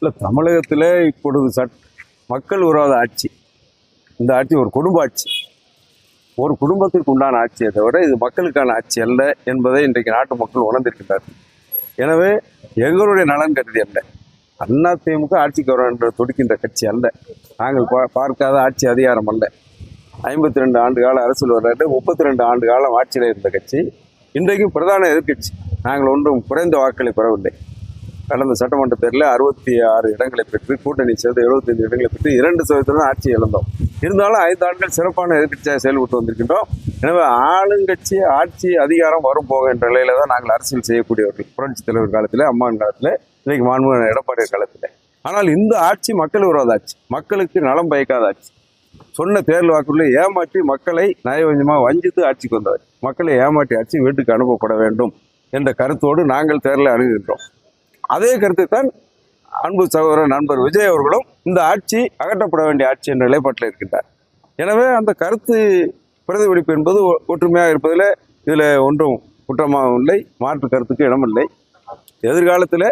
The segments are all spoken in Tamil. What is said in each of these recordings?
இல்லை, தமிழகத்தில் இப்பொழுது மக்கள் விரோத ஆட்சி. இந்த ஆட்சி ஒரு குடும்ப ஆட்சி, ஒரு குடும்பத்திற்கு உண்டான ஆட்சியை தவிர இது மக்களுக்கான ஆட்சி அல்ல என்பதை இன்றைக்கு நாட்டு மக்கள் உணர்ந்திருக்கின்றார்கள். எனவே எங்களுடைய நலன் கருதி அல்ல, அதிமுக ஆட்சிக்கு வர என்று துடிக்கின்ற கட்சி அல்ல, நாங்கள் பார்க்காத ஆட்சி அதிகாரம் அல்ல. 52 ஆண்டு கால அரசியல் வரலாற்று 32 ஆண்டு காலம் ஆட்சியில் இருந்த கட்சி இன்றைக்கு பிரதான எதிர்கட்சி. நாங்கள் ஒன்றும் குறைந்த வாக்களை பெறவில்லை. கடந்த சட்டமன்ற தேர்தலில் 66 இடங்களை பெற்று கூட்டணி சேர்ந்து 75 இடங்களை பெற்று 2% தான் ஆட்சி இழந்தோம். இருந்தாலும் 5 ஆண்டுகள் சிறப்பான எதிர்கட்சியாக செயல்பட்டு வந்திருக்கின்றோம். எனவே ஆளுங்கட்சி ஆட்சி அதிகாரம் வரும் போக என்ற நிலையில தான் நாங்கள் அரசியல் செய்யக்கூடியவர்கள். புரட்சித் தலைவர் காலத்தில், அம்மாவின் காலத்தில், இன்றைக்கு மாண்புமிகு எடப்பாடி காலத்தில். ஆனால் இந்த ஆட்சி மக்கள் விரோத ஆட்சி, மக்களுக்கு நலம் பயக்காத ஆட்சி. சொன்ன தேர்தல் வாக்குறுதியை ஏமாற்றி மக்களை நயவஞ்சமாக வஞ்சித்து ஆட்சிக்கு வந்தவர். மக்களை ஏமாற்றி ஆட்சி வீட்டுக்கு அனுப்பப்பட வேண்டும் என்ற கருத்தோடு நாங்கள் தேர்தலை அணுகுகின்றோம். அதே கருத்தை தான் அன்பு சகோதரர் நண்பர் விஜய் அவர்களும் இந்த ஆட்சி அகற்றப்பட வேண்டிய ஆட்சி என்ற நிலைப்பாட்டில் இருக்கின்றார். எனவே அந்த கருத்து பிரதிபலிப்பு என்பது ஒற்றுமையாக இருப்பதில் இதில் ஒன்றும் குற்றமாகவும் இல்லை, மாற்று கருத்துக்கு இடமில்லை. எதிர்காலத்தில்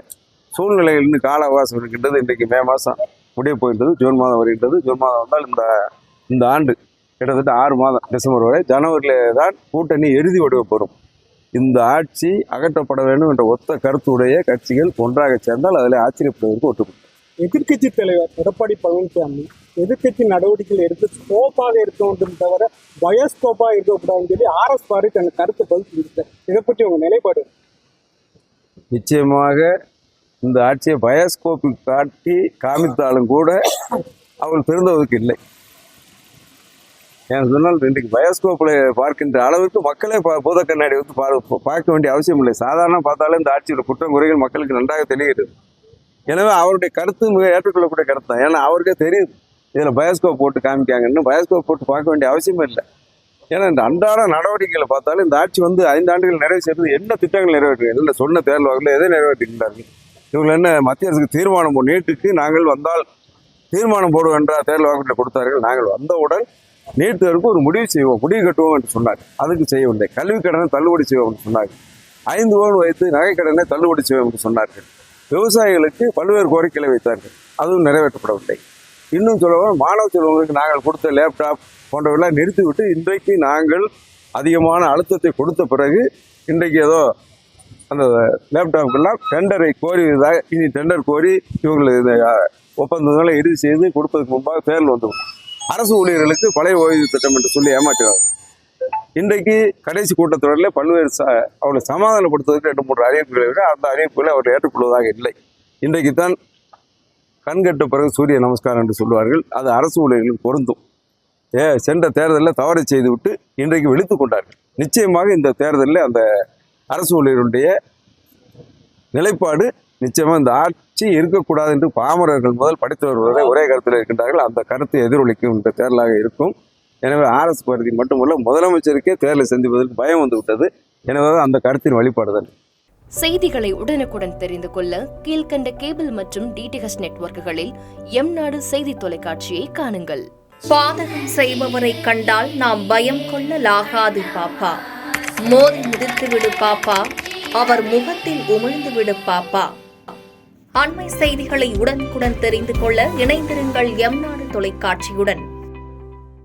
சூழ்நிலைகள் இன்னும் கால அவகாசம் இருக்கின்றது. இன்றைக்கு மே மாதம் முடிய போகின்றது, ஜூன் மாதம் வருகின்றது. ஜூன் மாதம் வந்தால் இந்த ஆண்டு கிட்டத்தட்ட 6 மாதம், டிசம்பர் வரை, ஜனவரியில் தான் கூட்டணி இறுதி வடிவ பெறும். இந்த ஆட்சி அகற்றப்பட வேண்டும் என்ற ஒத்த கருத்துடைய கட்சிகள் ஒன்றாக சேர்ந்தால் அதில் ஆச்சரியப்படுவதற்கு ஒட்டுப்படும். எதிர்கட்சி தலைவர் எடப்பாடி பழனிசாமி எதிர்கட்சி நடவடிக்கைகள் எடுத்து ஸ்கோப்பாக இருக்க வேண்டும் தவிர பயோஸ்கோப்பாக இருக்கக்கூடாதுன்னு சொல்லி RS பாரி தன் கருத்தை பதிவு. இதை பற்றி உங்க நிலைப்பாடு? நிச்சயமாக இந்த ஆட்சியை பயோஸ்கோப்பில் காமித்தாலும் கூட அவள் திருந்துவதற்கு இல்லை. ஏன்னு சொன்னால் இன்றைக்கு பயோஸ்கோப்பில் பார்க்கின்ற அளவுக்கு மக்களே பூத கண்ணாடி வந்து பார்க்க வேண்டிய அவசியம் இல்லை. சாதாரண பார்த்தாலே இந்த ஆட்சியோட குற்றம் குறைகள் மக்களுக்கு நன்றாக தெரிகிறது. எனவே அவருடைய கருத்து மிக ஏற்றுக்கொள்ளக்கூடிய கருத்து தான். ஏன்னா அவருக்கே தெரியுது இதில் பயோஸ்கோப் போட்டு காமிக்காங்கன்னு. பயோஸ்கோப் போட்டு பார்க்க வேண்டிய அவசியமே இல்லை. ஏன்னா இந்த அன்றாட நடவடிக்கைகளை பார்த்தாலும் இந்த ஆட்சி வந்து 5 ஆண்டுகள் நிறைவு செய்வது என்ன திட்டங்கள் நிறைவேற்றுங்க, என்ன சொன்ன தேர்தல் வாக்கில் எதை நிறைவேற்றுகின்றார்கள்? இவங்க என்ன மத்திய அரசுக்கு தீர்மானம் நீட்டுக்கு நாங்கள் வந்தால் தீர்மானம் போடுவோம் என்ற தேர்தல் வாக்குறுதியில் கொடுத்தார்கள். நாங்கள் வந்தவுடன் நீட் தேர்வுக்கு ஒரு முடிவு செய்வோம், முடிவு கட்டுவோம் என்று சொன்னார். அதுக்கு செய்யவில்லை. கல்விக் கடனை தள்ளுபடி செய்வோம் என்று சொன்னார்கள். 5 பவுன் வைத்து நகைக்கடனை தள்ளுபடி செய்வோம் என்று சொன்னார்கள். விவசாயிகளுக்கு பல்வேறு கோரிக்கைகளை வைத்தார்கள், அதுவும் நிறைவேற்றப்படவில்லை. இன்னும் சொல்லவும் மாணவ செல்வங்களுக்கு நாங்கள் கொடுத்த லேப்டாப் போன்றவெல்லாம் நிறுத்திவிட்டு இன்றைக்கு நாங்கள் அதிகமான அழுத்தத்தை கொடுத்த பிறகு இன்றைக்கு ஏதோ அந்த லேப்டாப்புக்கெல்லாம் டெண்டரை கோரி, இனி டெண்டர் கோரி இவங்களுக்கு ஒப்பந்தங்களை இறுதி செய்து கொடுப்பதற்கு முன்பாக தேர்தல் வந்து அரசு ஊழியர்களுக்கு பழைய ஓய்வு திட்டம் என்று சொல்லி ஏமாற்றுவார்கள். இன்றைக்கு கடைசி கூட்டத்தொடரில் பல்வேறு அவர்களை சமாதானப்படுத்துவதற்கு 2-3 அறிவிப்புகளை விட அந்த அறிவிப்புகளை அவர்கள் ஏற்றுக்கொள்வதாக இல்லை. இன்றைக்கு தான் கண்கட்ட பிறகு சூரிய நமஸ்காரம் என்று சொல்வார்கள். அது அரசு ஊழியர்களுக்கு பொருந்தும். சென்ற தேர்தலில் தவறு செய்துவிட்டு இன்றைக்கு விழித்து கொண்டார்கள். நிச்சயமாக இந்த தேர்தலில் அந்த அரசு ஊழியர்களுடைய நிலைப்பாடு நிச்சயமாக இந்த ஆட்சி இருக்கக்கூடாது என்று பாமரர்கள் முதல் படித்தவர் வரை ஒரே கருத்தில் இருக்கின்றார்கள். அந்த கருத்தை எதிரொலிக்கும் இந்த தேர்தலாக இருக்கும். எனவே RS பகுதி மட்டுமல்ல, முதலமைச்சருக்கே தேர்தலை சந்திப்பதற்கு பயம் வந்து விட்டது. எனவே அந்த கருத்தின் வழிபாடுதான். செய்திகளை உடனுக்குடன் தெரிந்து கொள்ள கீழ்கண்ட கேபிள் மற்றும் DTH நெட்வொர்க்குகளில் எம்நாடு செய்தி தொலைக்காட்சியை காணுங்கள். பாதகம் செய்பவரை கண்டால் நாம் பயம் கொள்ளலாகாது பாப்பா. மோதி மிதித்து விடு பாப்பா, அவர் முகத்தில் உமிழ்ந்து விடு பாப்பா. அண்மை செய்திகளை உடனுக்குடன் தெரிந்து கொள்ள இணைந்திருங்கள் எம்நாடு தொலைக்காட்சியுடன்.